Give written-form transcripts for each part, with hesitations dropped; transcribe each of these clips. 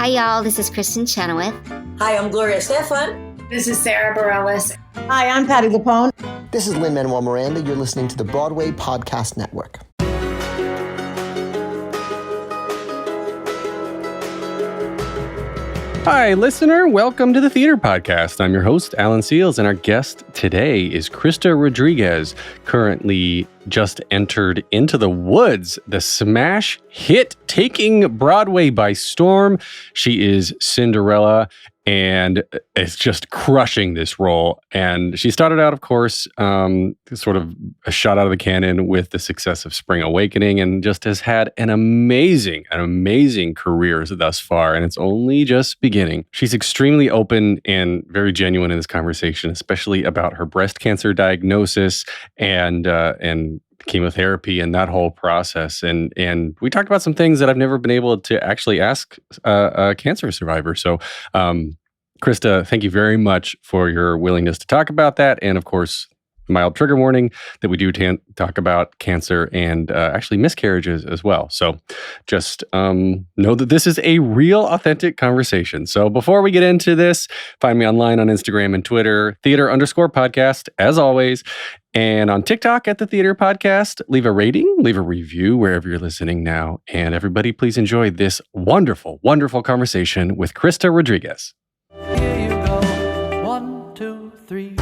Hi, y'all. This is Kristen Chenoweth. Hi, I'm Gloria Stefan. This is Sarah Bareilles. Hi, I'm Patti LuPone. This is Lin-Manuel Miranda. You're listening to the Broadway Podcast Network. Hi, listener. Welcome to the Theater Podcast. I'm your host, Alan Seals, and our guest today is Krysta Rodriguez, currently just entered Into the Woods, the smash hit taking Broadway by storm. She is Cinderella and is just crushing this role. And she started out, of course, sort of a shot out of the cannon with the success of Spring Awakening, and just has had an amazing career thus far. And it's only just beginning. She's extremely open and very genuine in this conversation, especially about her breast cancer diagnosis and chemotherapy and that whole process. And we talked about some things that I've never been able to actually ask a cancer survivor. So, Krysta, thank you very much for your willingness to talk about that. And of course, mild trigger warning that we do talk about cancer and actually miscarriages as well. So just know that this is a real, authentic conversation. So before we get into this, find me online on Instagram and Twitter, theater_podcast, as always. And on TikTok at The Theater Podcast. Leave a rating, leave a review wherever you're listening now. And everybody, please enjoy this wonderful, wonderful conversation with Krysta Rodriguez. Here you go. 1, 2, 3.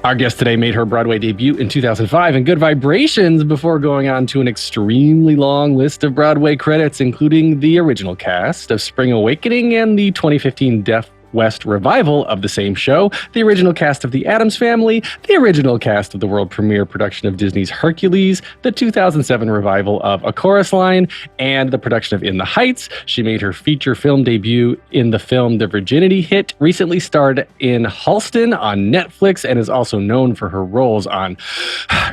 Our guest today made her Broadway debut in 2005 in Good Vibrations before going on to an extremely long list of Broadway credits, including the original cast of Spring Awakening and the 2015 Deaf West revival of the same show, the original cast of The Addams Family, the original cast of the world premiere production of Disney's Hercules, the 2007 revival of A Chorus Line, and the production of In the Heights. She made her feature film debut in the film The Virginity Hit, recently starred in Halston on Netflix, and is also known for her roles on,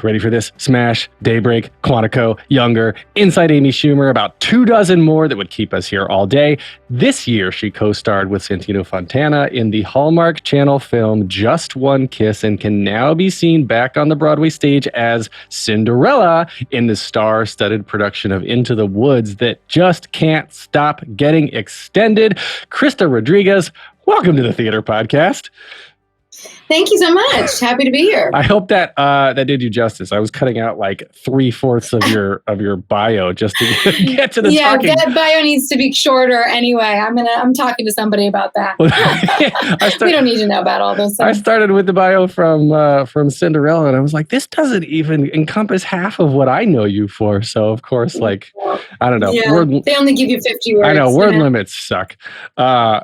ready for this, Smash, Daybreak, Quantico, Younger, Inside Amy Schumer, about 24 more that would keep us here all day. This year, she co-starred with Santino Fontana in the Hallmark Channel film Just One Kiss, and can now be seen back on the Broadway stage as Cinderella in the star-studded production of Into the Woods that just can't stop getting extended. Krysta Rodriguez, welcome to the Theater Podcast. Thank you so much. Happy to be here. I hope that that did you justice. I was cutting out like 3/4 of your bio just to get to the talking. Yeah, that bio needs to be shorter anyway. I'm talking to somebody about that. We don't need to know about all those things. I started with the bio from Cinderella, and I was like, this doesn't even encompass half of what I know you for. So of course, like, I don't know. Yeah, they only give you 50 words. I know, word limits suck.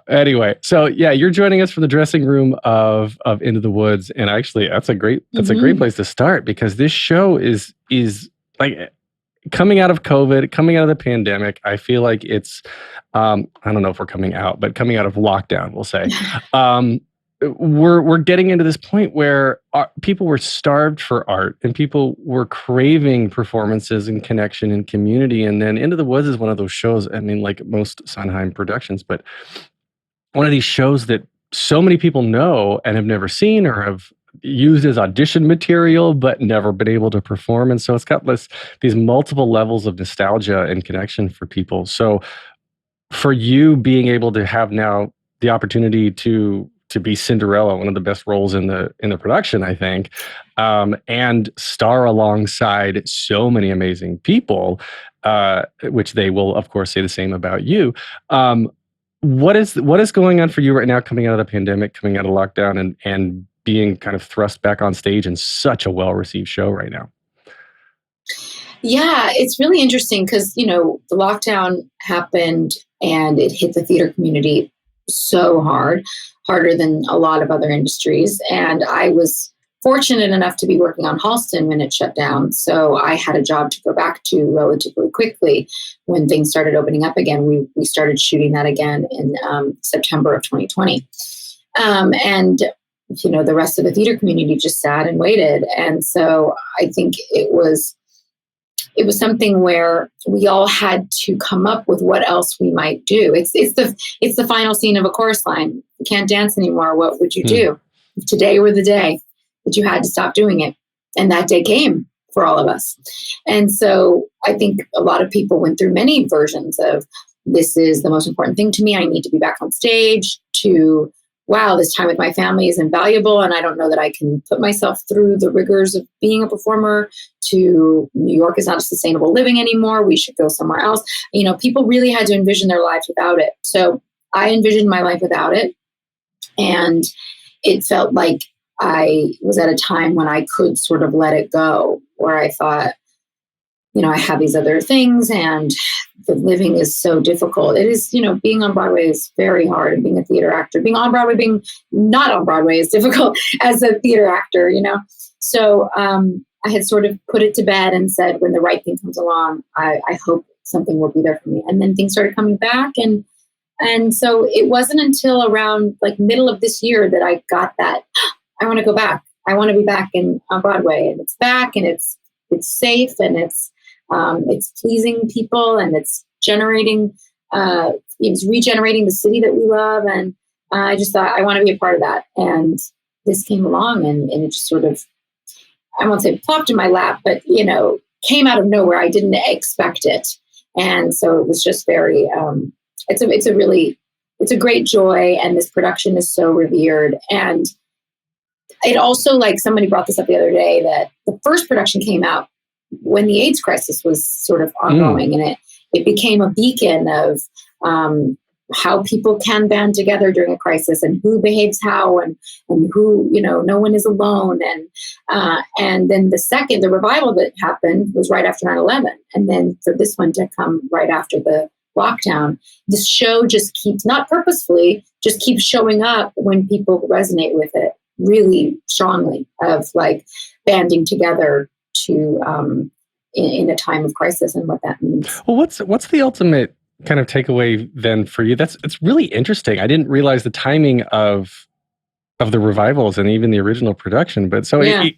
Anyway, so yeah, you're joining us from the dressing room of Into the Woods, and actually that's a great place to start, because this show is like coming out of COVID, coming out of the pandemic. I feel like it's I don't know if we're coming out, but coming out of lockdown, we'll say. We're getting into this point where people were starved for art, and people were craving performances and connection and community. And then Into the Woods is one of those shows, I mean, like most Sondheim productions, but one of these shows that so many people know and have never seen or have used as audition material, but never been able to perform. And so it's got these multiple levels of nostalgia and connection for people. So for you being able to have now the opportunity to be Cinderella, one of the best roles in the production, I think, and star alongside so many amazing people, which they will, of course, say the same about you. What is going on for you right now, coming out of the pandemic, coming out of lockdown, and being kind of thrust back on stage in such a well-received show right now? Yeah, it's really interesting because, the lockdown happened and it hit the theater community so hard, harder than a lot of other industries. And I was fortunate enough to be working on Halston when it shut down. So I had a job to go back to relatively quickly when things started opening up again. We started shooting that again in September of 2020. And the rest of the theater community just sat and waited. And so I think it was something where we all had to come up with what else we might do. It's the final scene of A Chorus Line. You can't dance anymore. What would you do? If today were the day that you had to stop doing it. And that day came for all of us. And so I think a lot of people went through many versions of, this is the most important thing to me, I need to be back on stage, to, wow, this time with my family is invaluable and I don't know that I can put myself through the rigors of being a performer, to New York is not a sustainable living anymore, we should go somewhere else. People really had to envision their lives without it. So I envisioned my life without it. And it felt like I was at a time when I could sort of let it go, where I thought, I have these other things and the living is so difficult. It is, being on Broadway is very hard, and being a theater actor, being on Broadway, being not on Broadway is difficult as a theater actor, So I had sort of put it to bed and said, when the right thing comes along, I hope something will be there for me. And then things started coming back. And so it wasn't until around like middle of this year that I got that, I want to go back. I want to be back on Broadway, and it's back, and it's safe, and it's pleasing people, and it's regenerating the city that we love. And I just thought, I want to be a part of that. And this came along, and it just sort of, I won't say plopped in my lap, but, came out of nowhere. I didn't expect it. And so it was just very, it's a great joy. And this production is so revered. And it also, like, somebody brought this up the other day, that the first production came out when the AIDS crisis was sort of ongoing, and it became a beacon of how people can band together during a crisis, and who behaves how, and who, no one is alone. And then the revival that happened was right after 9/11. And then for this one to come right after the lockdown, this show just keeps, not purposefully, just keeps showing up when people resonate with it really strongly, of like banding together to in a time of crisis, and what that means. Well, what's the ultimate kind of takeaway then for you? It's really interesting. I didn't realize the timing of the revivals and even the original production, but so Yeah.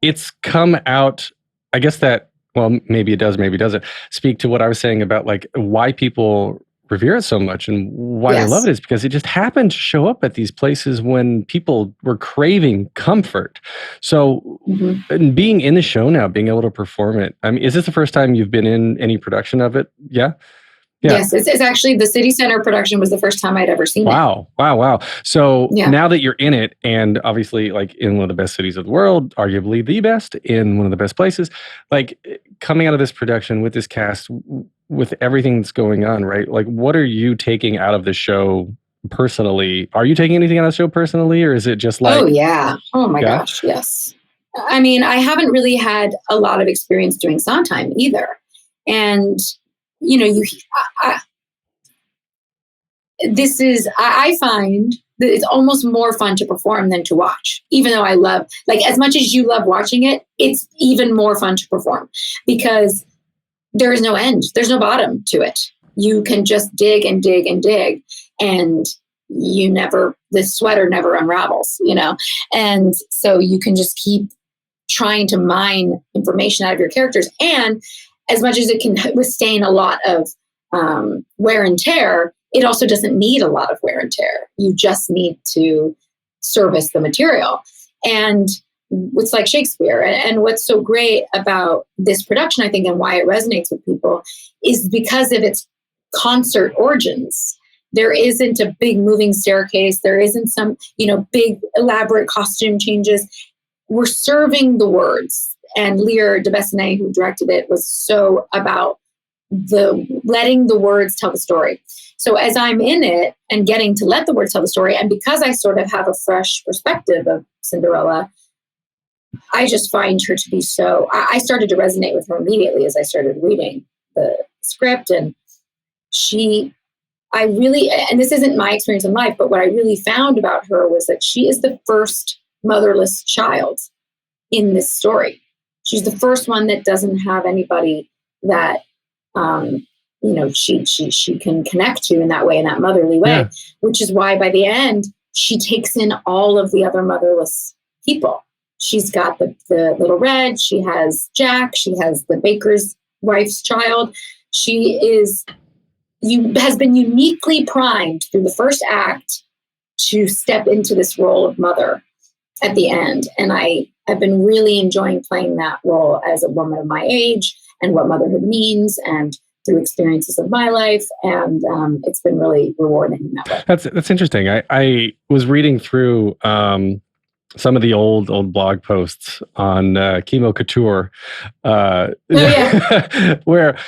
it's come out. I guess that, well, maybe it does, maybe it doesn't speak to what I was saying about like why people revere it so much, and why I love it is because it just happened to show up at these places when people were craving comfort. So and being in the show now, being able to perform it, I mean, is this the first time you've been in any production of it? Yeah. Yes, it's actually the City Center production was the first time I'd ever seen it. Wow. So now that you're in it, and obviously like in one of the best cities of the world, arguably the best, in one of the best places, like coming out of this production with this cast, with everything that's going on, right? Like, what are you taking out of the show personally? Are you taking anything out of the show personally, or is it just like... Oh, yeah. Oh, my gosh, yes. I mean, I haven't really had a lot of experience doing Sondheim either. And... I find that it's almost more fun to perform than to watch, even though I love, like, as much as you love watching it, it's even more fun to perform because there is no end. There's no bottom to it. You can just dig and dig and dig, and the sweater never unravels, and so you can just keep trying to mine information out of your characters. And as much as it can withstand a lot of wear and tear, it also doesn't need a lot of wear and tear. You just need to service the material. And it's like Shakespeare. And what's so great about this production, I think, and why it resonates with people, is because of its concert origins. There isn't a big moving staircase. There isn't some, big elaborate costume changes. We're serving the words. And Lear de Bessonet, who directed it, was so about letting the words tell the story. So as I'm in it and getting to let the words tell the story, and because I sort of have a fresh perspective of Cinderella, I just find her to be so... I started to resonate with her immediately as I started reading the script. And and this isn't my experience in life, but what I really found about her was that she is the first motherless child in this story. She's the first one that doesn't have anybody that, she can connect to in that way, in that motherly way, which is why by the end, she takes in all of the other motherless people. She's got the little Red, she has Jack, she has the baker's wife's child. She has been uniquely primed through the first act to step into this role of mother at the end. And I I've been really enjoying playing that role as a woman of my age and what motherhood means and through experiences of my life. And it's been really rewarding in that way. That's interesting. I was reading through some of the old blog posts on Chemo Couture, where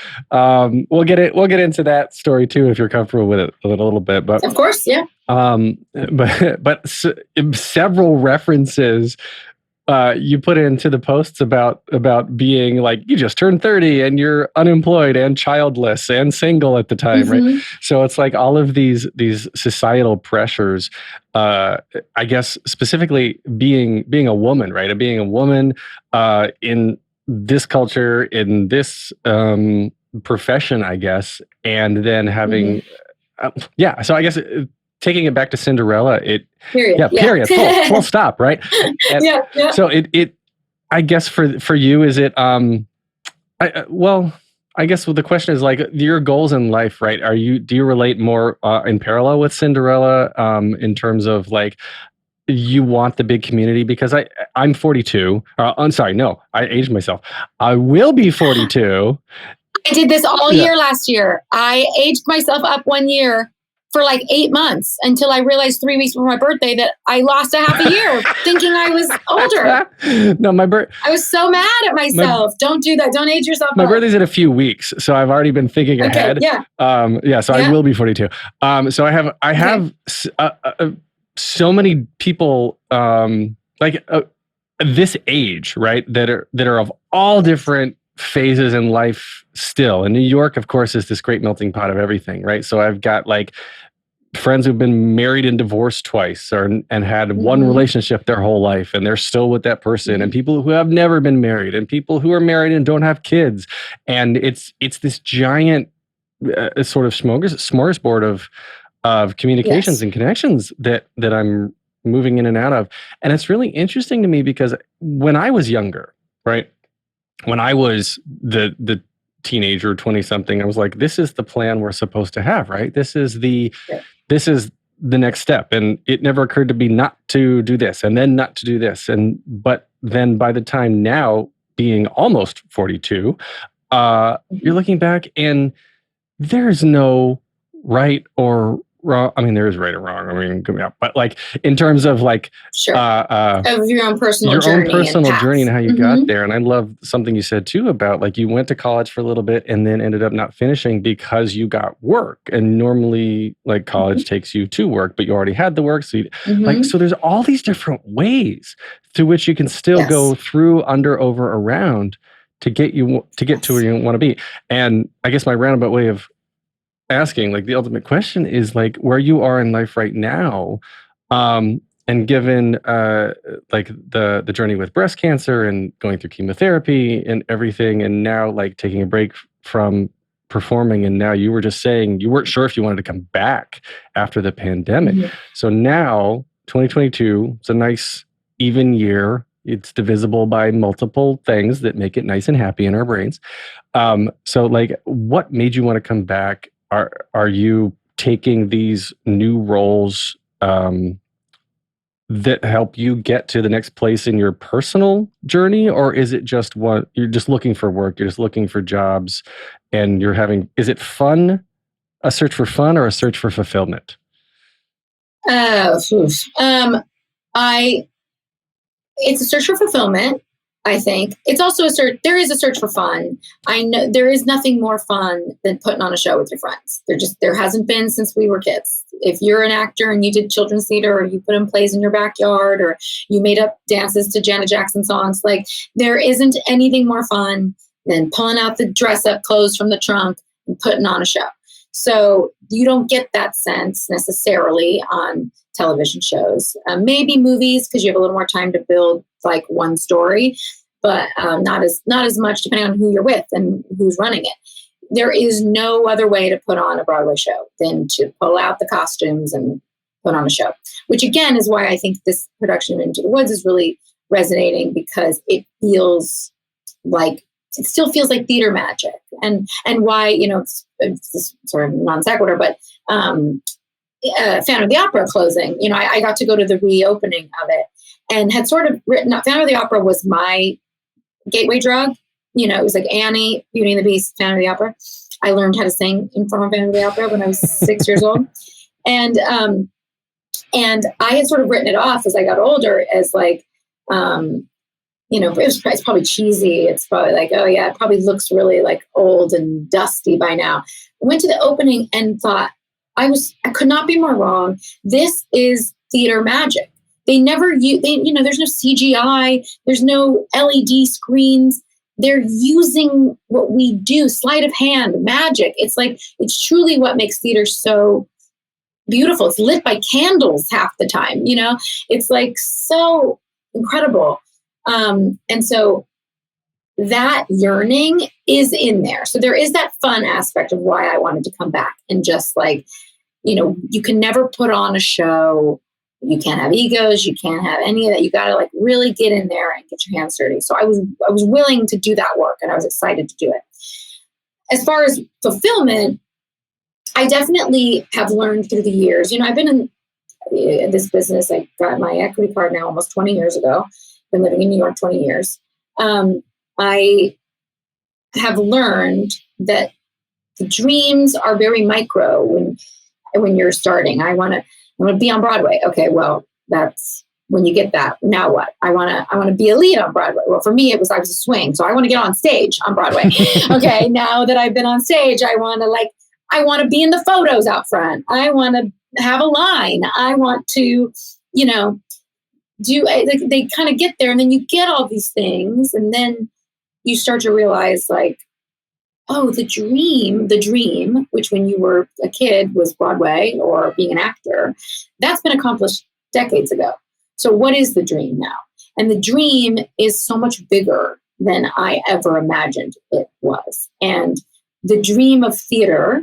we'll get into that story too if you're comfortable with it a little bit. But of course, yeah. But several references you put into the posts about being like, you just turned 30 and you're unemployed and childless and single at the time, right? So it's like all of these societal pressures. I guess specifically being a woman, right? And being a woman in this culture, in this profession, I guess, and then having, So I guess. Taking it back to Cinderella, period, full stop, right? And so it, I guess for you, is it, I guess the question is like your goals in life, right? Do you relate more in parallel with Cinderella in terms of like, you want the big community? Because I'm 42. I'm sorry, no, I aged myself. I will be 42. I did this all year last year. I aged myself up 1 year. For like 8 months until I realized 3 weeks before my birthday that I lost a half a year thinking I was older. No, I was so mad at myself. Don't do that. Don't age yourself. My birthday's in a few weeks, so I've already been thinking ahead. So I will be 42. So I have so many people this age, right? That are of all different phases in life still. And New York, of course, is this great melting pot of everything, right? So I've got like friends who've been married and divorced twice and had one relationship their whole life and they're still with that person, and people who have never been married and people who are married and don't have kids. And it's this giant sort of smorgasbord of communications and connections that I'm moving in and out of. And it's really interesting to me because when I was younger, right? When I was the teenager, 20-something, I was like, this is the plan we're supposed to have, right? This is the next step. And it never occurred to me not to do this and then not to do this. But then by the time now, being almost 42, you're looking back and there's no right or wrong. I mean, there is right or wrong. I mean, but like in terms of like of your own personal journey and how you got there. And I love something you said too about like you went to college for a little bit and then ended up not finishing because you got work. And normally like college takes you to work, but you already had the work. So so there's all these different ways through which you can still go through, under, over, around to get to where you want to be. And I guess my roundabout way of asking, like the ultimate question is like where you are in life right now, and given like the journey with breast cancer and going through chemotherapy and everything, and now like taking a break from performing, and now you were just saying you weren't sure if you wanted to come back after the pandemic. So now 2022, it's a nice even year. It's divisible by multiple things that make it nice and happy in our brains. So like what made you want to come back? Are you taking these new roles that help you get to the next place in your personal journey? Or is it just you're just looking for work, you're just looking for jobs, and is it fun, a search for fun or a search for fulfillment? It's a search for fulfillment. I think it's also there is a search for fun. I know there is nothing more fun than putting on a show with your friends. There hasn't been since we were kids. If you're an actor and you did children's theater, or you put in plays in your backyard, or you made up dances to Janet Jackson songs, like there isn't anything more fun than pulling out the dress up clothes from the trunk and putting on a show. So you don't get that sense necessarily on television shows. Maybe movies, because you have a little more time to build like one story, but not as much depending on who you're with and who's running it. There is no other way to put on a Broadway show than to pull out the costumes and put on a show, which again is why I think this production of Into the Woods is really resonating, because it still feels like theater magic, and why, it's sort of non sequitur, but Phantom of the Opera closing, I got to go to the reopening of it. and had sort of written up, Phantom of the Opera was my gateway drug. You know, it was like Annie, Beauty and the Beast, Phantom of the Opera. I learned how to sing in front of Phantom of the Opera when I was 6 years old. And I had sort of written it off as I got older as like, you know, it's probably cheesy. It's probably like, oh yeah, it probably looks really like old and dusty by now. I went to the opening and thought, I could not be more wrong. This is theater magic. They never use, you know, there's no CGI, there's no LED screens. They're using what we do, sleight of hand, magic. It's like, it's truly what makes theater so beautiful. It's lit by candles half the time, you know? It's like so incredible. And so that yearning is in there. So there is that fun aspect of why I wanted to come back and just like, you know, you can never put on a show. You can't have egos. You can't have any of that. You got to like really get in there and get your hands dirty. So I was willing to do that work and I was excited to do it. As far as fulfillment, I definitely have learned through the years, you know, I've been in this business. I got my equity card now almost 20 years ago. Been living in New York 20 years. I have learned that the dreams are very micro when you're starting. I want to be on Broadway. Okay, well, that's when you get that. Now what? I want to be a lead on Broadway. Well, for me, I was a swing, so I want to get on stage on Broadway. Okay, now that I've been on stage, I want to be in the photos out front. I want to have a line. I want to, you know, they kind of get there, and then you get all these things, and then you start to realize like, oh, the dream, which when you were a kid was Broadway or being an actor, that's been accomplished decades ago. So what is the dream now? And the dream is so much bigger than I ever imagined it was. And the dream of theater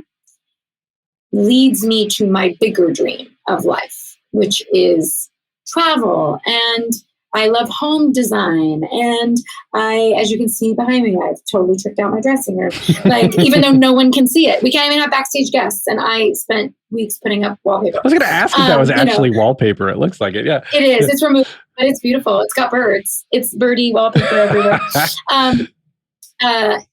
leads me to my bigger dream of life, which is travel, and I love home design, and as you can see behind me, I've totally tricked out my dressing room, like even though no one can see it. We can't even have backstage guests, and I spent weeks putting up wallpaper. I was going to ask if that was actually wallpaper. It looks like it, yeah. It is. It's removed, but it's beautiful. It's got birds. It's birdie wallpaper everywhere.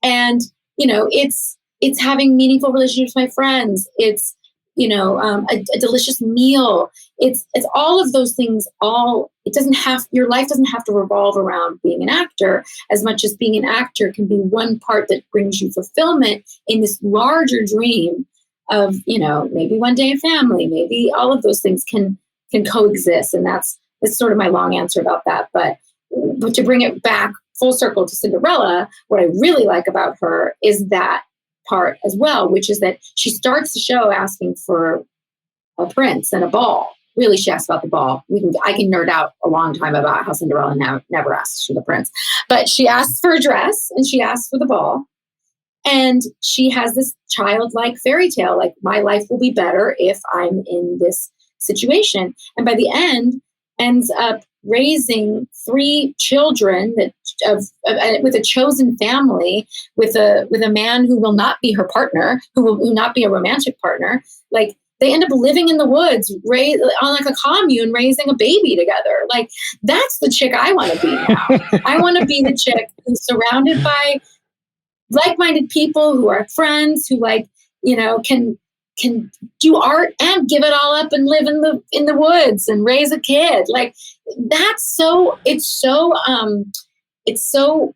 And you know, it's having meaningful relationships with my friends. It's, you know, a delicious meal. It's all of those things. Your life doesn't have to revolve around being an actor as much as being an actor can be one part that brings you fulfillment in this larger dream of, you know, maybe one day a family, maybe all of those things can coexist. And that's sort of my long answer about that. But to bring it back full circle to Cinderella, what I really like about her is that part as well, which is that she starts the show asking for a prince and a ball. Really, she asks about the ball. I can nerd out a long time about how Cinderella never asks for the prince, but she asks for a dress and she asks for the ball. And she has this childlike fairy tale, like my life will be better if I'm in this situation. And by the end, ends up raising 3 children with a chosen family, with a man who will not be her partner, who will not be a romantic partner. Like they end up living in the woods, on like a commune, raising a baby together. Like that's the chick I want to be now. I want to be the chick who's surrounded by like-minded people who are friends, who like, you know, can do art and give it all up and live in the woods and raise a kid. Like it's so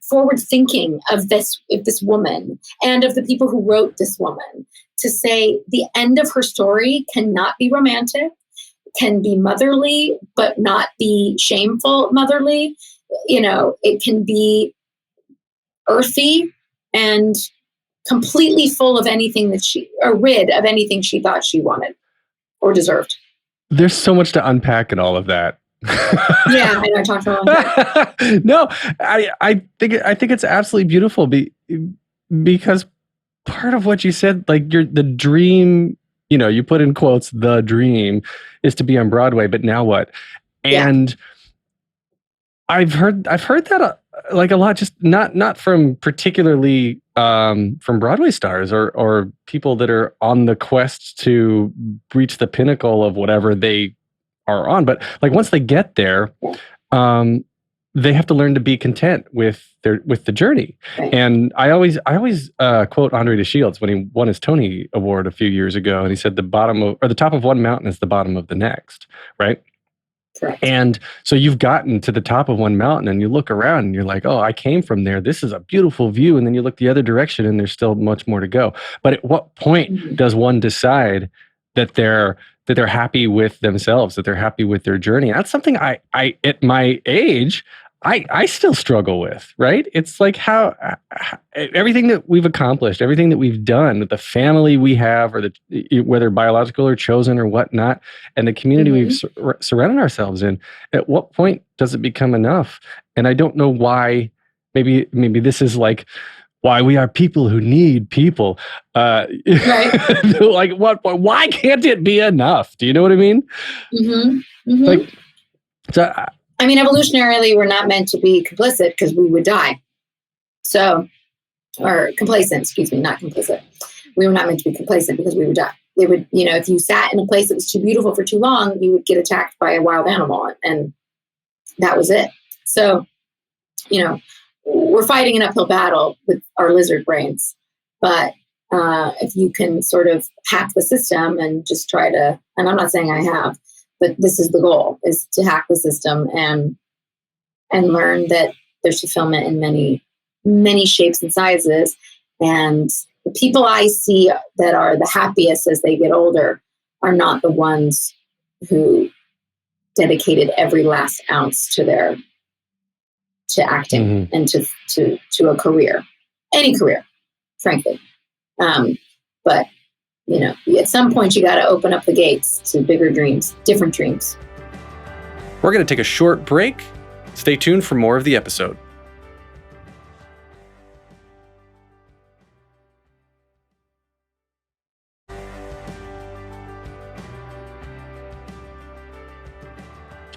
forward thinking of this woman and of the people who wrote this woman to say the end of her story cannot be romantic, can be motherly, but not be shameful motherly. You know, it can be earthy and completely full of anything rid of anything she thought she wanted or deserved. There's so much to unpack in all of that. Yeah, I know. I talked for a long time. No, I think it's absolutely beautiful because part of what you said, like the dream, you know, you put in quotes, the dream is to be on Broadway, but now what? And yeah. I've heard that like a lot, just not from particularly from Broadway stars or people that are on the quest to reach the pinnacle of whatever they are on, but like once they get there, they have to learn to be content with the journey. Right. And I always quote Andre de Shields when he won his Tony Award a few years ago, and he said the top of one mountain is the bottom of the next, right? Correct. And so you've gotten to the top of one mountain and you look around and you're like, oh, I came from there. This is a beautiful view. And then you look the other direction and there's still much more to go. But at what point does one decide that they're happy with themselves, that they're happy with their journey? And that's something I at my age, I still struggle with, right? It's like how everything that we've accomplished, everything that we've done with the family we have, or whether biological or chosen or whatnot, and the community we've surrounded ourselves in, at what point does it become enough? And I don't know why. Maybe this is like why we are people who need people. Right. Like what? Why can't it be enough? Do you know what I mean? Like, so. I mean, evolutionarily, we're not meant to be complicit because we would die. So, or complacent, excuse me, not complicit. We were not meant to be complacent because we would die. They would, if you sat in a place that was too beautiful for too long, you would get attacked by a wild animal, and that was it. So, we're fighting an uphill battle with our lizard brains. But if you can sort of hack the system and just try to, and I'm not saying I have, but this is the goal, is to hack the system and learn that there's fulfillment in many, many shapes and sizes. And the people I see that are the happiest as they get older are not the ones who dedicated every last ounce to acting and to a career, any career, frankly. But at some point you got to open up the gates to bigger dreams, different dreams. We're going to take a short break. Stay tuned for more of the episode.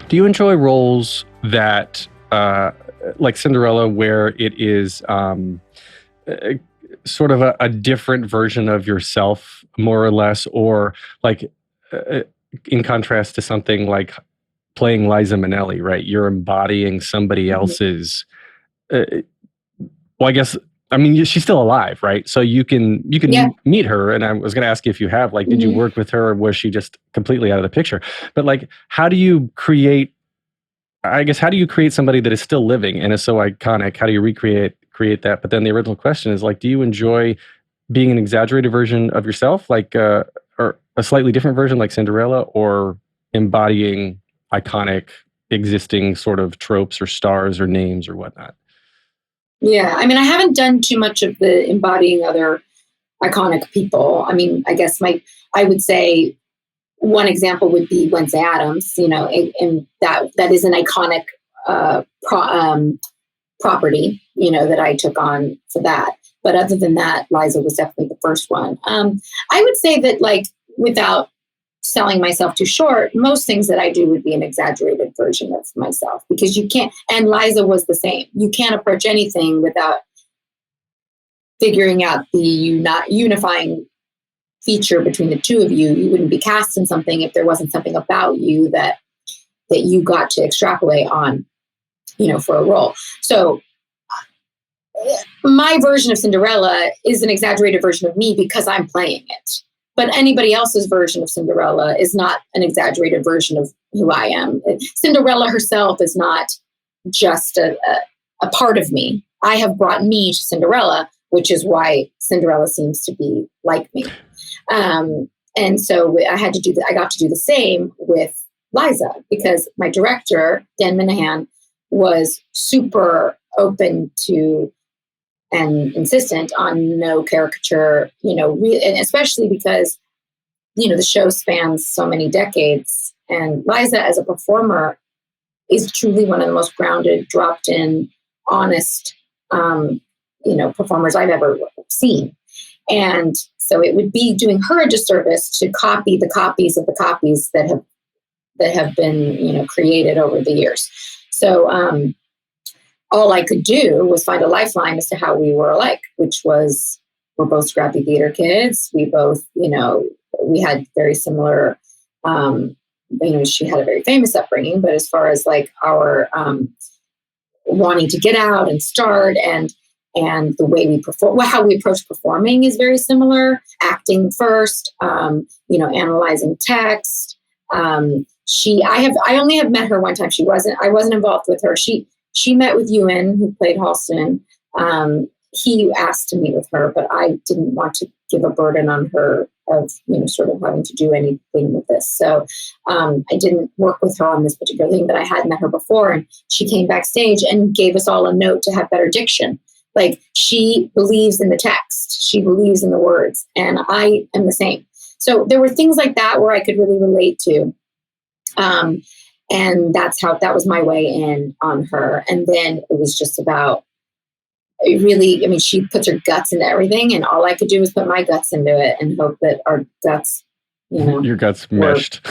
Do you enjoy roles that, like Cinderella, where it is sort of a different version of yourself, more or less, or like in contrast to something like playing Liza Minnelli, right? You're embodying somebody else's. She's still alive, right? So you can meet her. And I was going to ask you if you have, like, did you work with her, or was she just completely out of the picture? But like, how do you create somebody that is still living and is so iconic? How do you create that? But then the original question is like, do you enjoy being an exaggerated version of yourself, like, or a slightly different version like Cinderella, or embodying iconic existing sort of tropes or stars or names or whatnot? Yeah. I mean, I haven't done too much of the embodying other iconic people. I mean, I guess I would say one example would be Wednesday Addams, and that is an iconic property, that I took on for that. But other than that, Liza was definitely the first one. I would say that, like, without selling myself too short, most things that I do would be an exaggerated version of myself, because you can't, and Liza was the same. You can't approach anything without figuring out the unifying feature between the two of you. You wouldn't be cast in something if there wasn't something about you that you got to extrapolate on, for a role. So my version of Cinderella is an exaggerated version of me because I'm playing it. But anybody else's version of Cinderella is not an exaggerated version of who I am. Cinderella herself is not just a part of me. I have brought me to Cinderella, which is why Cinderella seems to be like me. And so I got to do the same with Liza, because my director, Dan Minahan, was super open to and insistent on no caricature, and especially because, the show spans so many decades. And Liza, as a performer, is truly one of the most grounded, dropped in, honest, performers I've ever seen. And so it would be doing her a disservice to copy the copies of the copies that have been, created over the years. So all I could do was find a lifeline as to how we were alike, which was, we're both scrappy theater kids. We both, we had very similar she had a very famous upbringing, but as far as like our wanting to get out and start and the way we perform, how we approach performing is very similar. Acting first, analyzing text. I only have met her one time. I wasn't involved with her. She met with Ewan, who played Halston. He asked to meet with her, but I didn't want to give a burden on her of, sort of having to do anything with this. So I didn't work with her on this particular thing, but I had met her before, and she came backstage and gave us all a note to have better diction. Like, she believes in the text, she believes in the words, and I am the same. So there were things like that where I could really relate to. And that was my way in on her. And then it was just about, she puts her guts into everything, and all I could do was put my guts into it and hope that our guts, your guts meshed.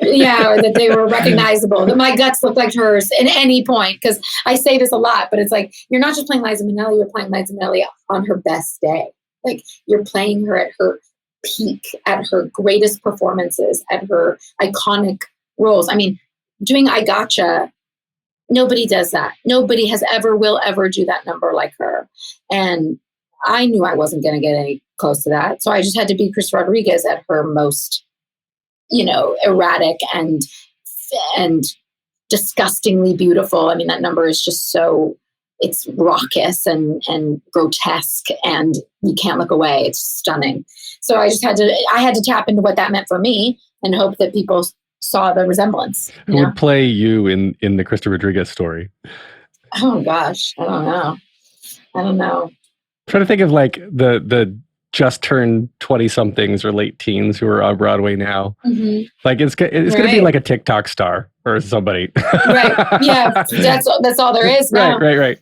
Yeah, or that they were recognizable, that my guts looked like hers at any point. Because I say this a lot, but it's like, you're not just playing Liza Minnelli, you're playing Liza Minnelli on her best day. Like, you're playing her at her peak, at her greatest performances, at her iconic roles. I mean, doing I Gotcha, nobody does that. Nobody will ever do that number like her. And I knew I wasn't going to get any close to that. So I just had to be Krysta Rodriguez at her most, erratic and disgustingly beautiful. I mean, that number is just it's raucous and grotesque, and you can't look away. It's stunning. So I had to tap into what that meant for me and hope that people saw the resemblance. Who would play you in the Krysta Rodriguez story? Oh gosh, I don't know. I'm trying to think of like the just turned 20 somethings or late teens who are on Broadway now. Mm-hmm. Like it's going to be like a TikTok star or somebody. Right. Yeah. That's all there is now. Right.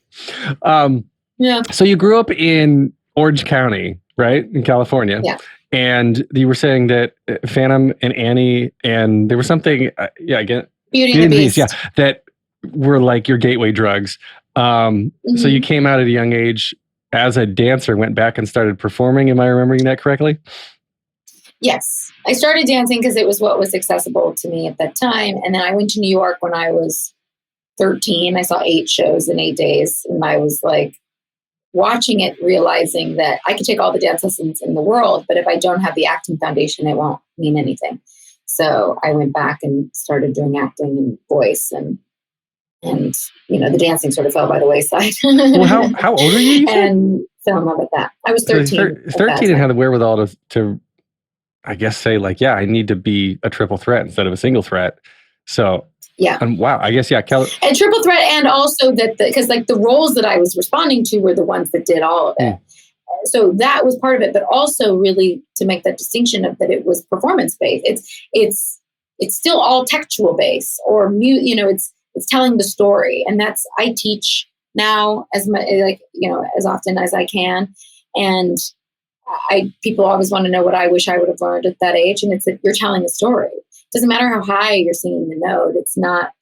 Yeah. So you grew up in Orange County, right? In California. Yeah. And you were saying that Phantom and Annie, and there was something, again, Beauty and the Beast. Yeah, that were like your gateway drugs. So you came out at a young age as a dancer, went back and started performing. Am I remembering that correctly? Yes. I started dancing because it was what was accessible to me at that time. And then I went to New York when I was 13. I saw 8 shows in 8 days. And I was like, watching it, realizing that I could take all the dance lessons in the world, but if I don't have the acting foundation, it won't mean anything. So I went back and started doing acting and voice, and the dancing sort of fell by the wayside. Well, how old are you? And fell in love with that. I was 13. 13 and had the wherewithal to, I guess, say like, I need to be a triple threat instead of a single threat. So yeah. And wow, I guess, and triple threat, and also because the roles that I was responding to were the ones that did all of it. So that was part of it, but also really to make that distinction of that it was performance based. It's still all textual based, or it's telling the story, and that's I teach now as often as I can, and people always want to know what I wish I would have learned at that age, and it's that you're telling a story. Doesn't matter how high you're singing the note. It's not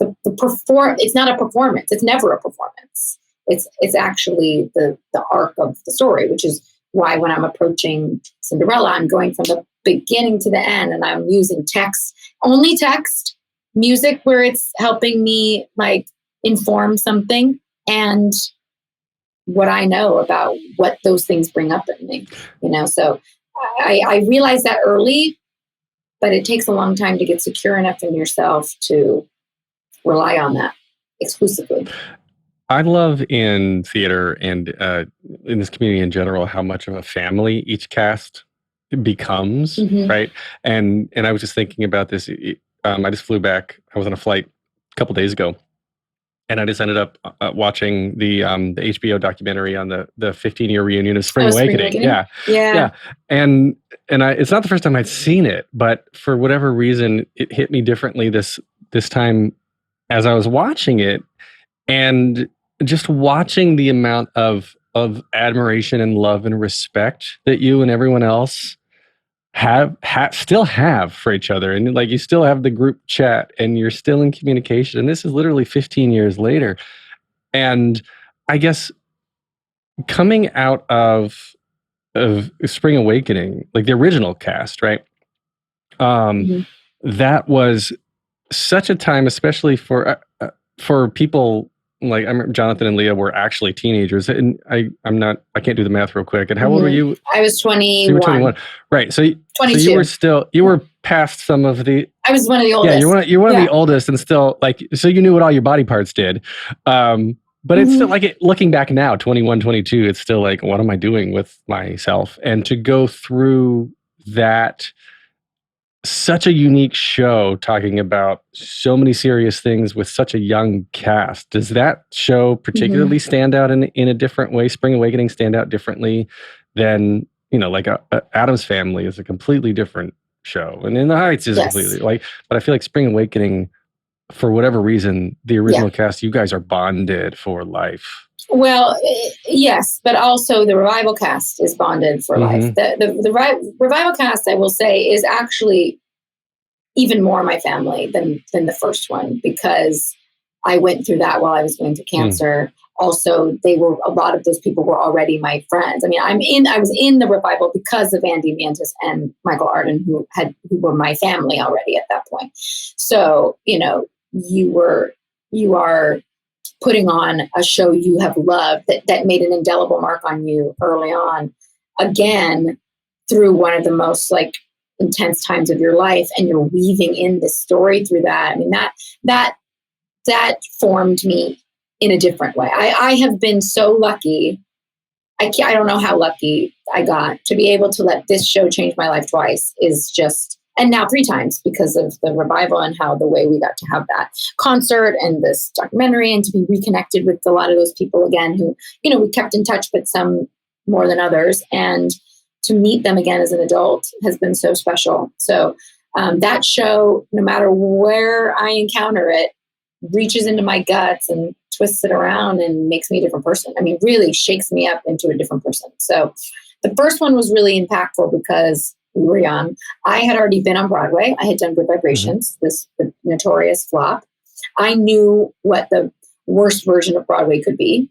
a performance. It's never a performance. It's actually the arc of the story, which is why when I'm approaching Cinderella, I'm going from the beginning to the end, and I'm using only text, music where it's helping me like inform something, and what I know about what those things bring up in me. So I realized that early. But it takes a long time to get secure enough in yourself to rely on that exclusively. I love in theater and in this community in general how much of a family each cast becomes, right? And I was just thinking about this. I just flew back. I was on a flight a couple days ago, and I just ended up watching the HBO documentary on the 15-year reunion of Spring Awakening. Yeah. And it's not the first time I'd seen it, but for whatever reason, it hit me differently this time as I was watching it, and just watching the amount of admiration and love and respect that you and everyone else still have for each other, and like you still have the group chat, and you're still in communication, and this is literally 15 years later. And I guess coming out of Spring Awakening, like the original cast, right? that was such a time, especially for people like I remember Jonathan and Leah were actually teenagers, and I can't do the math real quick. And how old were you? I was 21. You were 21, right? So 22. So you were past some of the. I was one of the oldest. Yeah, you're one of the oldest, and still like so you knew what all your body parts did. But it's still like looking back now, 21, 22, it's still like, what am I doing with myself? And to go through that, such a unique show talking about so many serious things with such a young cast. Does that show particularly stand out in a different way? Spring Awakening stand out differently than, like a Addams Family is a completely different show. And In the Heights is completely but I feel like Spring Awakening, for whatever reason, the original cast, you guys are bonded for life. Well, yes, but also the revival cast is bonded for life. The revival cast, I will say, is actually even more my family than the first one, because I went through that while I was going through cancer. Also, a lot of those people were already my friends. I mean, I was in the revival because of Andy Mantis and Michael Arden, who were my family already at that point. So, you are putting on a show you have loved that made an indelible mark on you early on, again, through one of the most intense times of your life, and you're weaving in this story through that. I mean, that formed me in a different way. I have been so lucky. I don't know how lucky I got to be able to let this show change my life twice, and now 3 times because of the revival and how the way we got to have that concert and this documentary, and to be reconnected with a lot of those people again who, we kept in touch, but some more than others. And to meet them again as an adult has been so special. So that show, no matter where I encounter it, reaches into my guts and twists it around and makes me a different person. I mean, really shakes me up into a different person. So the first one was really impactful because we were young. I had already been on Broadway. I had done Good Vibrations, the notorious flop. I knew what the worst version of Broadway could be.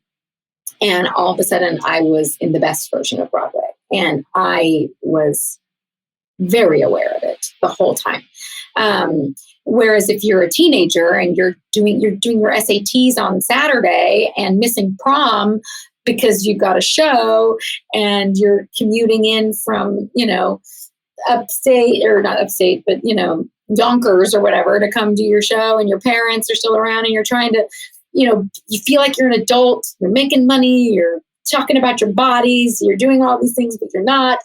And all of a sudden, I was in the best version of Broadway. And I was very aware of it the whole time. Whereas if you're a teenager and you're doing your SATs on Saturday and missing prom because you've got a show and you're commuting in from, upstate, or not upstate, but, Yonkers or whatever, to come to your show, and your parents are still around, and you're trying to, you feel like you're an adult, you're making money, you're talking about your bodies, you're doing all these things, but you're not.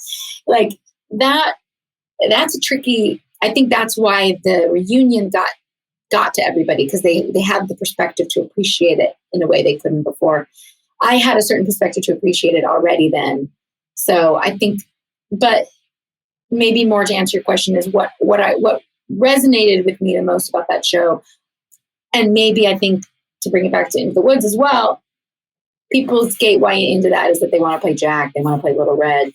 Like that's a tricky, I think that's why the reunion got to everybody, because they had the perspective to appreciate it in a way they couldn't before. I had a certain perspective to appreciate it already then. So I think, but maybe more to answer your question is what resonated with me the most about that show. And maybe I think to bring it back to Into the Woods as well, people's gateway into that is that they want to play Jack, they want to play Little Red.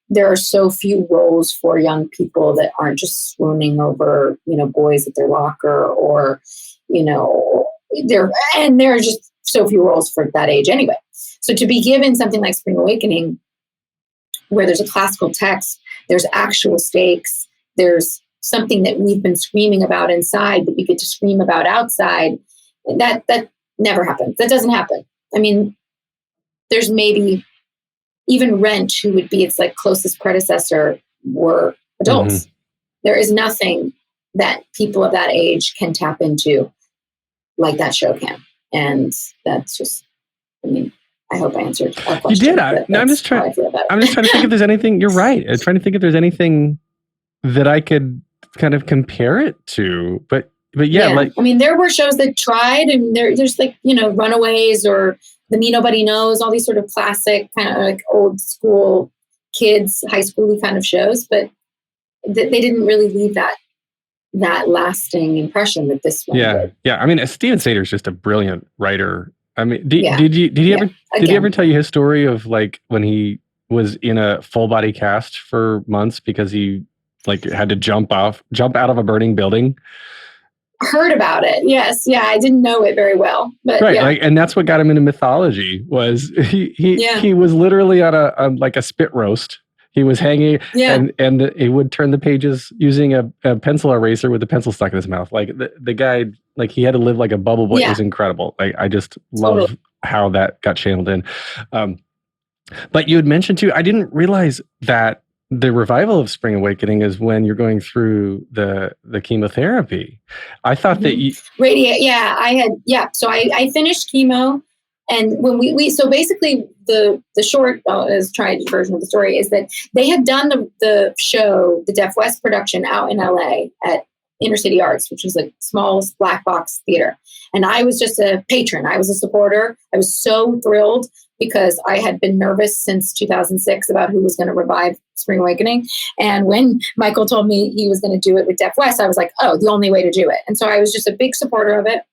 There are so few roles for young people that aren't just swooning over, boys at their locker, or, there are just so few roles for that age anyway. So to be given something like Spring Awakening, where there's a classical text, there's actual stakes, there's something that we've been screaming about inside that you get to scream about outside, that never happens. That doesn't happen. I mean, there's maybe even Rent, who would be its closest predecessor, were adults. There is nothing that people of that age can tap into like that show can. And that's just, I hope I answered that question. You did. I'm just trying to think if there's anything. You're right. I'm trying to think if there's anything that I could kind of compare it to. But yeah. There were shows that tried, and there's Runaways or The Me Nobody Knows, all these sort of classic kind of old school kids, high schooly kind of shows, but they didn't really leave that lasting impression that this one did. Yeah. Steven Sater's just a brilliant writer. Did he ever tell you his story of when he was in a full body cast for months because he had to jump out of a burning building? Heard about it. Yes. Yeah. I didn't know it very well, but right. Yeah. And that's what got him into mythology was he was literally on a spit roast. He was hanging, Yeah. and he would turn the pages using a pencil eraser with the pencil stuck in his mouth. Like the guy, like he had to live like a bubble boy. It was incredible. Like I just love how that got channeled in. But you had mentioned too, I didn't realize that the revival of Spring Awakening is when you're going through the chemotherapy. I thought that you So I finished chemo, and when we so basically the short as tried version of the story is that they had done the show, the Deaf West production out in LA at Inner City Arts, which was like small black box theater. And I was just a patron. I was a supporter. I was so thrilled because I had been nervous since 2006 about who was going to revive Spring Awakening. And when Michael told me he was going to do it with Deaf West, I was like, oh, the only way to do it. And so I was just a big supporter of it.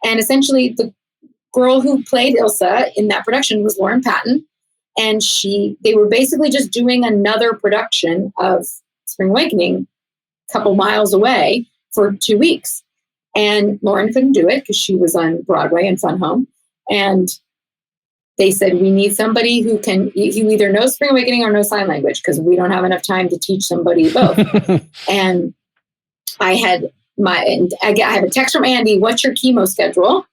And essentially the girl who played Ilsa in that production was Lauren Patton. And they were basically just doing another production of Spring Awakening a couple miles away for 2 weeks. And Lauren couldn't do it because she was on Broadway and Fun Home. And they said, we need somebody who either knows Spring Awakening or knows sign language, because we don't have enough time to teach somebody both. And I have a text from Andy, what's your chemo schedule?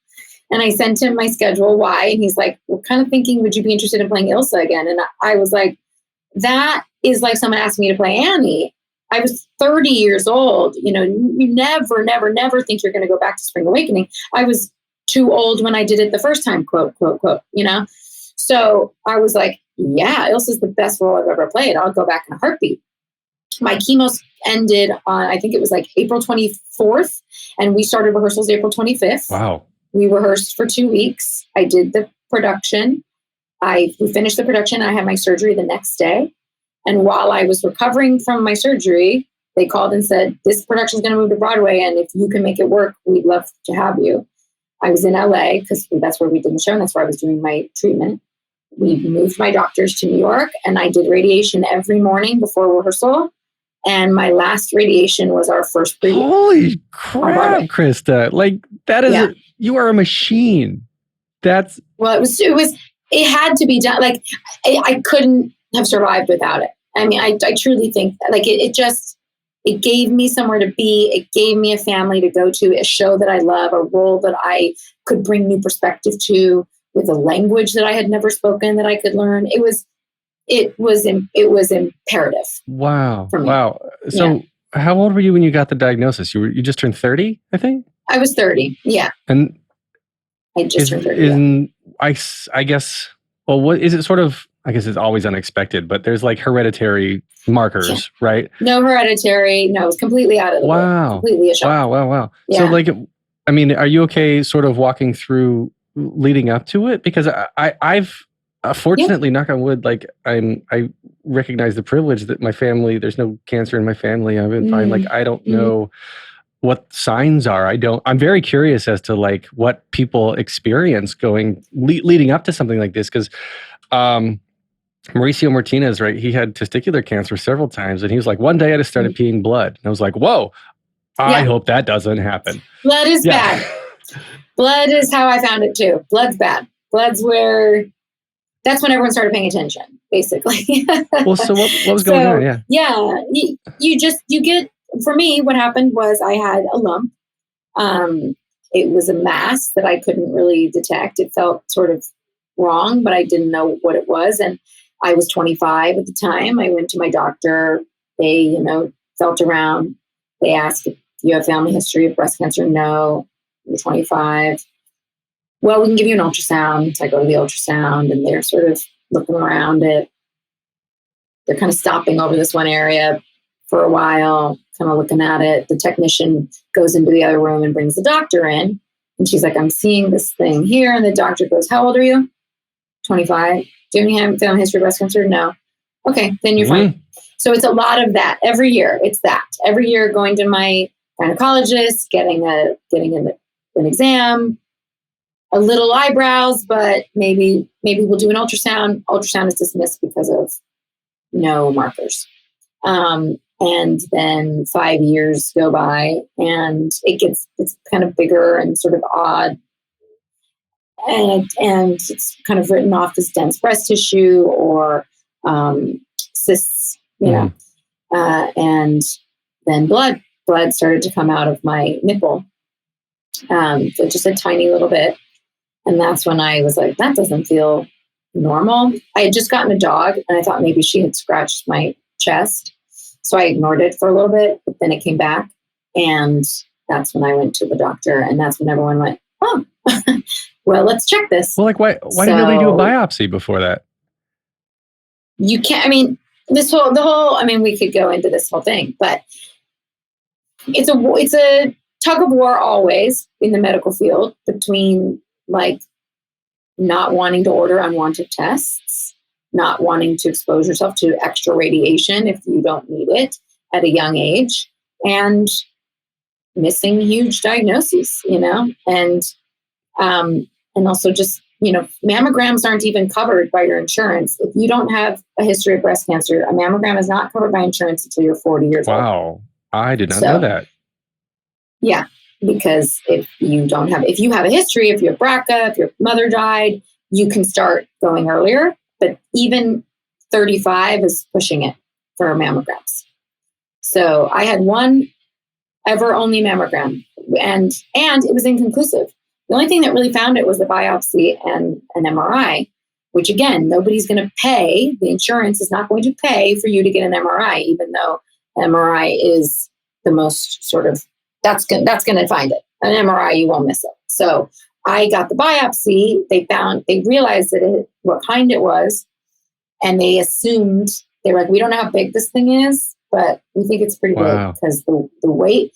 And I sent him my schedule. Why? And he's like, we're kind of thinking, would you be interested in playing Ilsa again? And I was like, that is like someone asked me to play Annie. I was 30 years old. You know, you never think you're going to go back to Spring Awakening. I was too old when I did it the first time, quote, quote, quote, you know? So I was like, yeah, Ilsa's the best role I've ever played. I'll go back in a heartbeat. My chemo ended on, I think it was like April 24th, and we started rehearsals April 25th. Wow. We rehearsed for 2 weeks. I did the production. We finished the production. I had my surgery the next day. And while I was recovering from my surgery, they called and said, this production is going to move to Broadway, and if you can make it work, we'd love to have you. I was in LA because that's where we did the show, and that's where I was doing my treatment. We moved my doctors to New York, and I did radiation every morning before rehearsal. And my last radiation was our first preview. Holy crap, Krysta. Like that is, you are a machine. It had to be done. Like I couldn't have survived without it. I mean, I truly think that, like it gave me somewhere to be. It gave me a family to go to, a show that I love, a role that I could bring new perspective to, with a language that I had never spoken that I could learn. It was imperative. Wow. For me. Wow. So how old were you when you got the diagnosis? You just turned 30, I think? I was 30. Yeah. And I just turned 30. I guess, well, what is it sort of, I guess it's always unexpected, but there's like hereditary markers, right? No hereditary. No, it's completely out of the way. Completely a shock. Wow. Yeah. So like, I mean, are you okay sort of walking through leading up to it? Because I've fortunately, knock on wood, like I recognize the privilege that my family, there's no cancer in my family. I've been fine. Like, I don't know what signs are. I'm very curious as to like what people experience leading up to something like this. Cause, Mauricio Martinez, right? He had testicular cancer several times, and he was like, one day I just started peeing blood. And I was like, whoa, I hope that doesn't happen. Blood is bad. Blood is how I found it too. Blood's bad. That's when everyone started paying attention, basically. Well, so what was going on? Yeah. You get, for me, what happened was I had a lump. It was a mass that I couldn't really detect. It felt sort of wrong, but I didn't know what it was. And I was 25 at the time. I went to my doctor. They, felt around. They asked if you have family history of breast cancer. No. You're 25. Well, we can give you an ultrasound. So I go to the ultrasound, and they're sort of looking around it. They're kind of stopping over this one area for a while, kind of looking at it. The technician goes into the other room and brings the doctor in. And she's like, I'm seeing this thing here. And the doctor goes, how old are you? 25. Do you have family history of breast cancer? No. Okay, then you're fine. So it's a lot of that. Every year, it's that. Every year going to my gynecologist, getting an exam, a little eyebrows, but maybe we'll do an ultrasound. Ultrasound is dismissed because of no markers. And then 5 years go by, and it's kind of bigger and sort of odd. And it's kind of written off as dense breast tissue or cysts, and then blood started to come out of my nipple, so just a tiny little bit. And that's when I was like, that doesn't feel normal. I had just gotten a dog, and I thought maybe she had scratched my chest. So I ignored it for a little bit, but then it came back. And that's when I went to the doctor. And that's when everyone went, oh, well, let's check this. Well, like, why did nobody do a biopsy before that? You can't, I mean, we could go into this whole thing, but it's a tug of war always in the medical field between like not wanting to order unwanted tests, not wanting to expose yourself to extra radiation if you don't need it at a young age, and missing huge diagnoses, and also just, mammograms aren't even covered by your insurance. If you don't have a history of breast cancer, a mammogram is not covered by insurance until you're 40 years old. Wow. I did not know that. Yeah. Because if you have a history, if you have BRCA, if your mother died, you can start going earlier, but even 35 is pushing it for mammograms. So I had one ever only mammogram, and it was inconclusive. The only thing that really found it was the biopsy and an MRI, which again, nobody's going to pay. The insurance is not going to pay for you to get an MRI, even though MRI is the most sort of, that's going to find it. An MRI, you won't miss it. So I got the biopsy. They realized what kind it was, and they assumed, they were like, we don't know how big this thing is, but we think it's pretty big because the way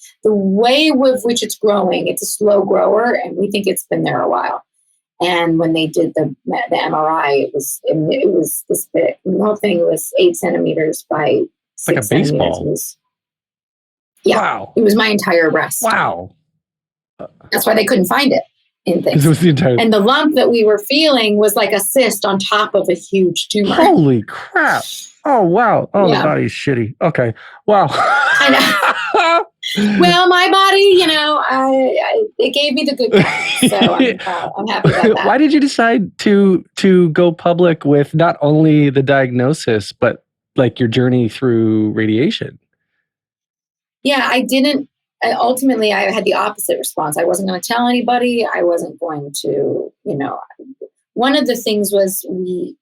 with which it's growing, it's a slow grower, and we think it's been there a while. And when they did the MRI, it was this big. The whole thing was 8 centimeters by 6 like a baseball. It was my entire breast. Wow. That's why they couldn't find it in things. It was the entire. And the lump that we were feeling was like a cyst on top of a huge tumor. Holy crap. Oh, wow. Oh, yeah. The body's shitty. Okay. Wow. I know. Well, my body, it gave me the good kind. So I'm happy about that. Why did you decide to go public with not only the diagnosis, but like your journey through radiation? Yeah, I didn't. Ultimately, I had the opposite response. I wasn't going to tell anybody. I wasn't going to, one of the things was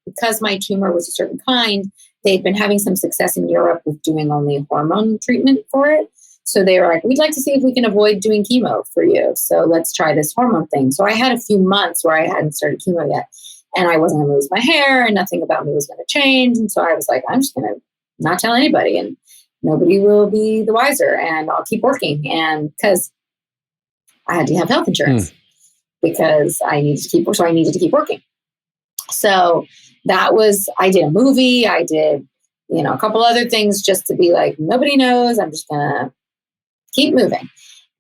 because my tumor was a certain kind, they'd been having some success in Europe with doing only hormone treatment for it. So they were like, we'd like to see if we can avoid doing chemo for you. So let's try this hormone thing. So I had a few months where I hadn't started chemo yet, and I wasn't going to lose my hair, and nothing about me was going to change. And so I was like, I'm just going to not tell anybody, and nobody will be the wiser, and I'll keep working. And because I had to have health insurance because I needed to keep working. So I did a movie. I did, a couple other things just to be like, nobody knows. I'm just going to keep moving.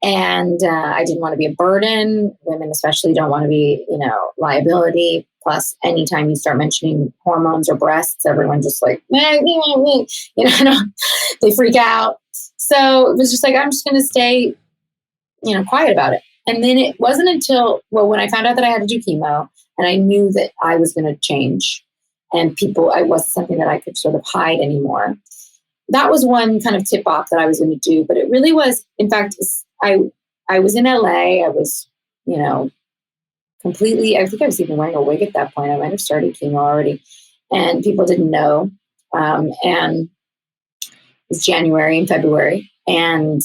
And I didn't want to be a burden. Women especially don't want to be, liability. Plus, anytime you start mentioning hormones or breasts, everyone just like, they freak out. So it was just like, I'm just going to stay, quiet about it. And then it wasn't until, when I found out that I had to do chemo, and I knew that I was going to change, and it wasn't something that I could sort of hide anymore. That was one kind of tip off that I was going to do. But it really was, in fact, I was in LA. I was, completely, I think I was even wearing a wig at that point. I might have started chemo already, and people didn't know. And it was January and February, and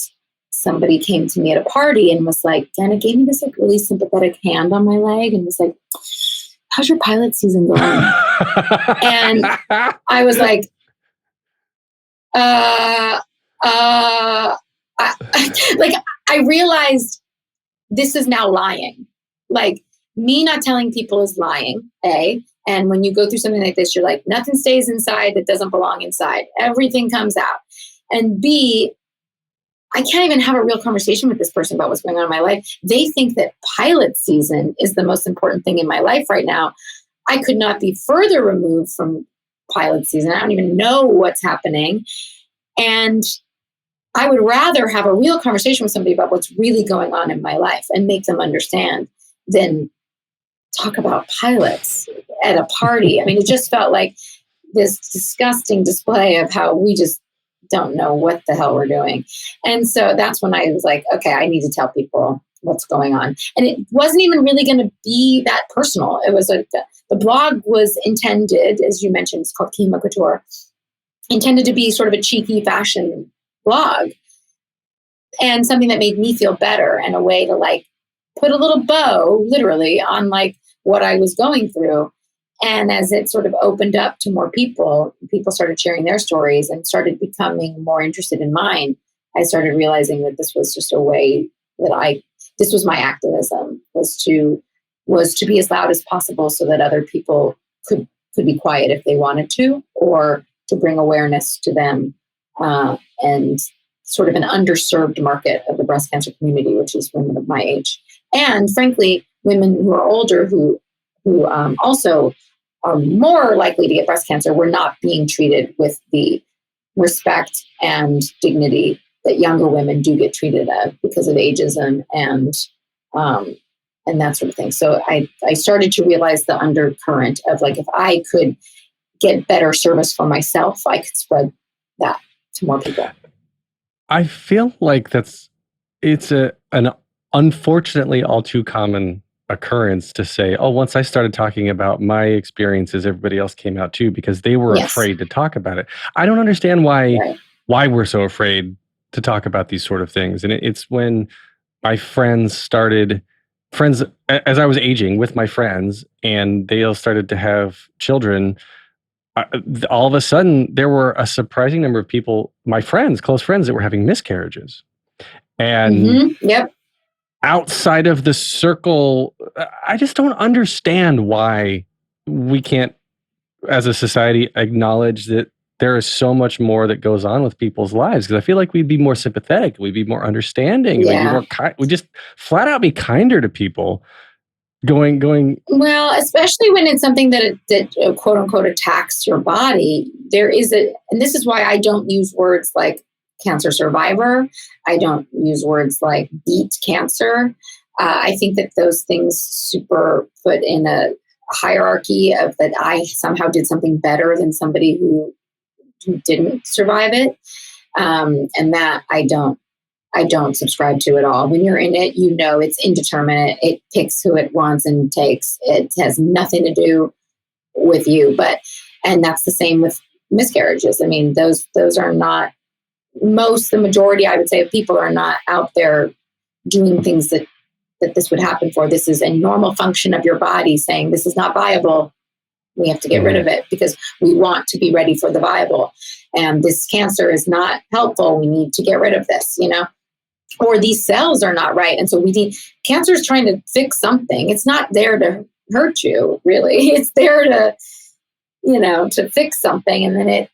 somebody came to me at a party and was like, Dana gave me this like really sympathetic hand on my leg and was like, how's your pilot season going? And I was like, I realized this is now lying. Like, me not telling people is lying, A. And when you go through something like this, you're like, nothing stays inside that doesn't belong inside. Everything comes out. And B, I can't even have a real conversation with this person about what's going on in my life. They think that pilot season is the most important thing in my life right now. I could not be further removed from pilot season. I don't even know what's happening. And I would rather have a real conversation with somebody about what's really going on in my life and make them understand than talk about pilots at a party. I mean, it just felt like this disgusting display of how we just don't know what the hell we're doing. And so that's when I was like, okay, I need to tell people what's going on. And it wasn't even really going to be that personal. It was the blog was intended, as you mentioned, it's called Chemo Couture, intended to be sort of a cheeky fashion blog and something that made me feel better and a way to like put a little bow literally on like what I was going through. And as it sort of opened up to more people started sharing their stories and started becoming more interested in mine. I started realizing that this was just a way that this was my activism, was to be as loud as possible so that other people could be quiet if they wanted to, or to bring awareness to them, and sort of an underserved market of the breast cancer community, which is women of my age. And frankly, women who are older who also are more likely to get breast cancer were not being treated with the respect and dignity that younger women do get treated at because of ageism and that sort of thing. So I started to realize the undercurrent of like, if I could get better service for myself, I could spread that to more people. I feel like it's an unfortunately all too common occurrence to say, oh, once I started talking about my experiences, everybody else came out too, because they were afraid to talk about it. I don't understand why we're so afraid to talk about these sort of things. And it's when my friends, as I was aging with my friends and they all started to have children, all of a sudden there were a surprising number of people, my friends, close friends, that were having miscarriages. And outside of the circle, I just don't understand why we can't, as a society, acknowledge that there is so much more that goes on with people's lives. Because I feel like we'd be more sympathetic, we'd be more understanding, we'd be more we just flat out be kinder to people. Going. Well, especially when it's something that quote unquote attacks your body. There is and this is why I don't use words like cancer survivor. I don't use words like beat cancer. I think that those things super put in a hierarchy of that I somehow did something better than somebody who didn't survive it. And that I don't subscribe to at all. When you're in it, you know it's indeterminate. It picks who it wants and takes. It has nothing to do with you. And that's the same with miscarriages. I mean, those are not the majority, I would say, of people are not out there doing things that this would happen for. This is a normal function of your body saying this is not viable. We have to get rid of it because we want to be ready for the viable. And this cancer is not helpful. We need to get rid of this, or these cells are not right. And so cancer is trying to fix something. It's not there to hurt you, really. It's there to, to fix something. And then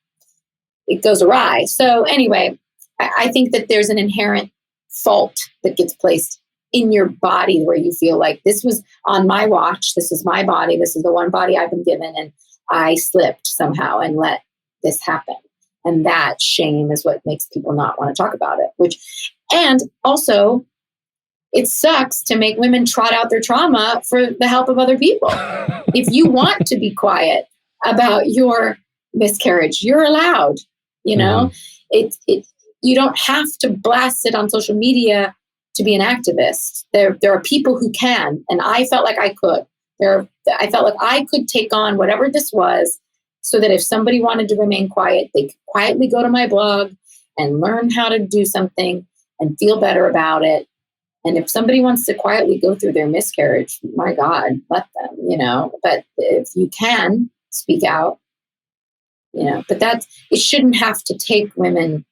it goes awry. So anyway, I think that there's an inherent fault that gets placed in your body where you feel like this was on my watch. This is my body. This is the one body I've been given. And I slipped somehow and let this happen. And that shame is what makes people not want to talk about it, and also it sucks to make women trot out their trauma for the help of other people. If you want to be quiet about your miscarriage, you're allowed, you don't have to blast it on social media to be an activist. There are people who can, and I felt like I could. I felt like I could take on whatever this was, so that if somebody wanted to remain quiet, they could quietly go to my blog and learn how to do something and feel better about it. And if somebody wants to quietly go through their miscarriage, my God, let them, but if you can speak out, but it shouldn't have to take women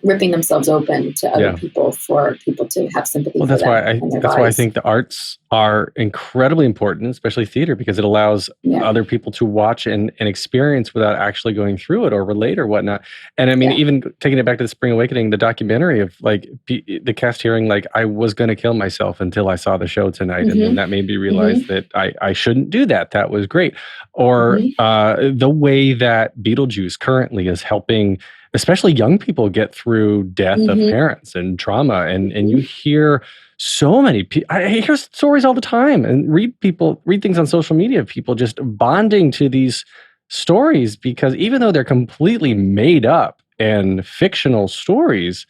ripping themselves open to other people for people to have sympathy. Well, that's why I think the arts are incredibly important, especially theater, because it allows other people to watch and experience without actually going through it or relate or whatnot. And I mean, even taking it back to the Spring Awakening, the documentary of like the cast hearing, like, I was going to kill myself until I saw the show tonight. And then that made me realize that I shouldn't do that. That was great. Or the way that Beetlejuice currently is helping especially young people get through death of parents and trauma. And you hear so many people, I hear stories all the time and read things on social media of people just bonding to these stories, because even though they're completely made up and fictional stories,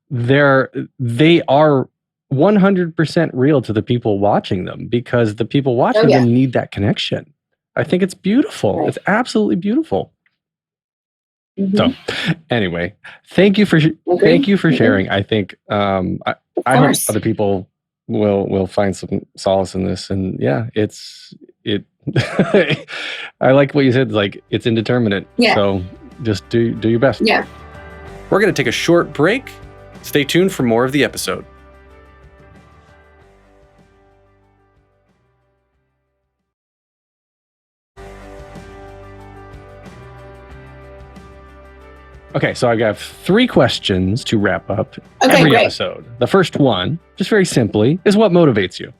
they are 100% real to the people watching them, because the people watching them need that connection. I think it's beautiful. Right. It's absolutely beautiful. So anyway, thank you for sharing. I think I hope other people will find some solace in this. And yeah, I like what you said, like it's indeterminate. Yeah. So just do your best. Yeah. We're going to take a short break. Stay tuned for more of the episode. Okay, so I've got 3 questions to wrap up every episode. The first one, just very simply, is what motivates you?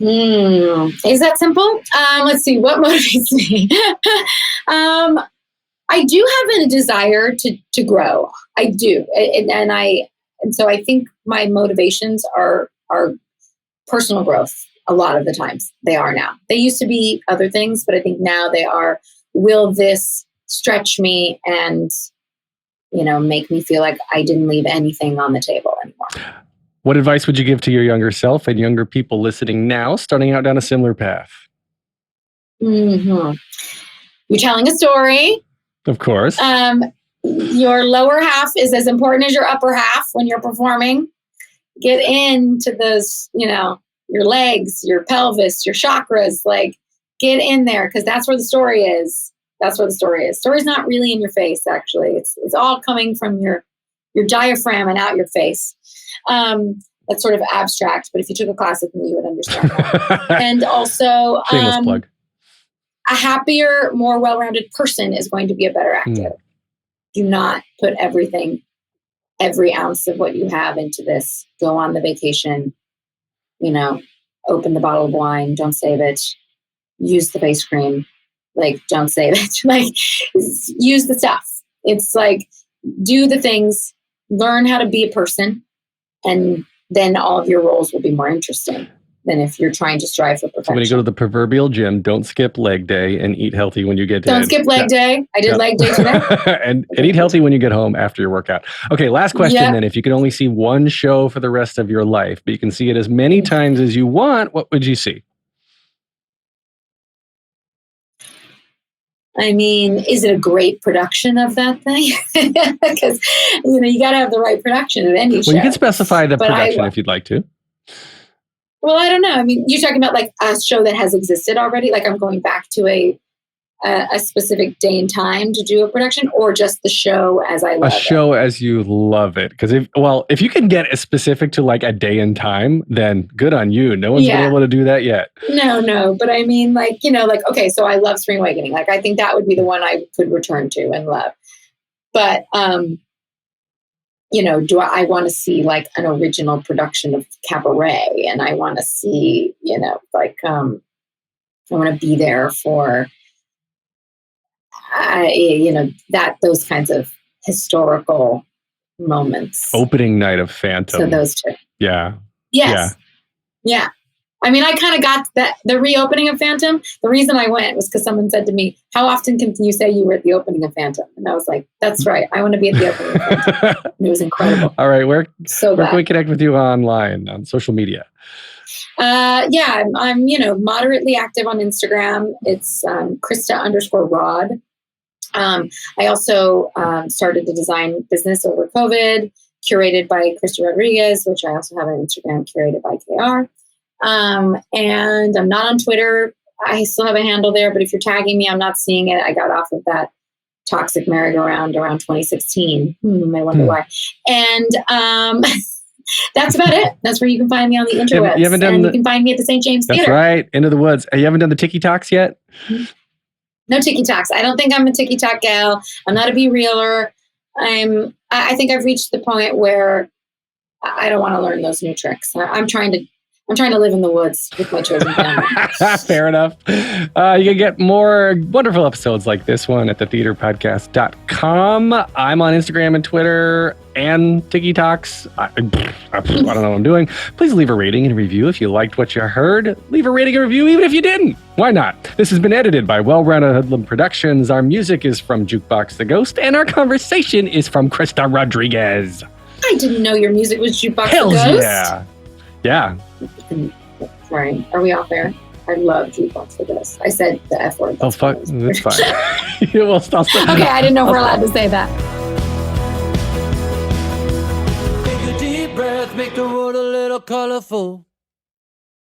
Is that simple? Let's see, what motivates me? I do have a desire to grow. I do, and so I think my motivations are personal growth. A lot of the times they are now. They used to be other things, but I think now they are. Will this stretch me and, make me feel like I didn't leave anything on the table anymore? What advice would you give to your younger self and younger people listening now, starting out down a similar path? You're telling a story. Of course. Your lower half is as important as your upper half when you're performing. Get into those, your legs, your pelvis, your chakras, like get in there, because that's where the story is. That's where the story is. Story's not really in your face, actually. It's all coming from your diaphragm and out your face. That's sort of abstract, but if you took a class with me, you would understand that. And also, shameless plug. A happier, more well-rounded person is going to be a better actor. Do not put every ounce of what you have into this. Go on the vacation, open the bottle of wine, don't save it. Use the face cream. Like, don't save it. Like, use the stuff. It's like, do the things, learn how to be a person, and then all of your roles will be more interesting than if you're trying to strive for perfection. So when you go to the proverbial gym, don't skip leg day and eat healthy when you get Don't skip leg day. I did leg day today. and eat healthy when you get home after your workout. Okay, last question then. If you could only see one show for the rest of your life, but you can see it as many times as you want, what would you see? I mean, is it a great production of that thing? Because, you got to have the right production of any show. Well, you can specify the production if you'd like to. Well, I don't know. I mean, you're talking about like a show that has existed already? Like I'm going back to a specific day and time to do a production, or just the show as I love it? A show as you love it. Because if you can get as specific to like a day and time, then good on you. No one's been able to do that yet. No. But I mean, okay, so I love Spring Awakening. Like, I think that would be the one I could return to and love. But, do I want to see like an original production of Cabaret? And I want to see, I want to be there for, those kinds of historical moments. Opening night of Phantom. So those two. Yeah. Yes. Yeah. I mean, I kind of got the reopening of Phantom. The reason I went was because someone said to me, how often can you say you were at the opening of Phantom? And I was like, that's right. I want to be at the opening of Phantom. And it was incredible. All right. Where can we connect with you online, on social media? I'm moderately active on Instagram. It's Krysta_Rod. I also started the design business over COVID, curated by Krysta Rodriguez, which I also have an Instagram curated by KR. And I'm not on Twitter. I still have a handle there, but if you're tagging me, I'm not seeing it. I got off of that toxic merry-go-round around 2016. I wonder why. And that's about it. That's where you can find me on the interwebs. You can find me at the St. James Theater. That's right. Into the Woods. You haven't done the Tiki-Talks yet? No Tiki-Talks. I don't think I'm a Tiki-Talk gal. I'm not a be-reeler. I think I've reached the point where I don't want to learn those new tricks. I'm trying to live in the woods with my chosen family. Fair enough. You can get more wonderful episodes like this one at thetheaterpodcast.com. I'm on Instagram and Twitter and TikToks. I don't know what I'm doing. Please leave a rating and a review if you liked what you heard. Leave a rating and review even if you didn't. Why not? This has been edited by Well-Rounded Hoodlum Productions. Our music is from Jukebox the Ghost, and our conversation is from Krysta Rodriguez. I didn't know your music was Jukebox Hells the Ghost. yeah. Yeah. Sorry, are we off there? I love Jukebox the Ghost. I said the F word. Oh, fuck. That's fine. Well, stop. Okay, I didn't know if we're allowed to say that. Take a deep breath, make the world a little colorful.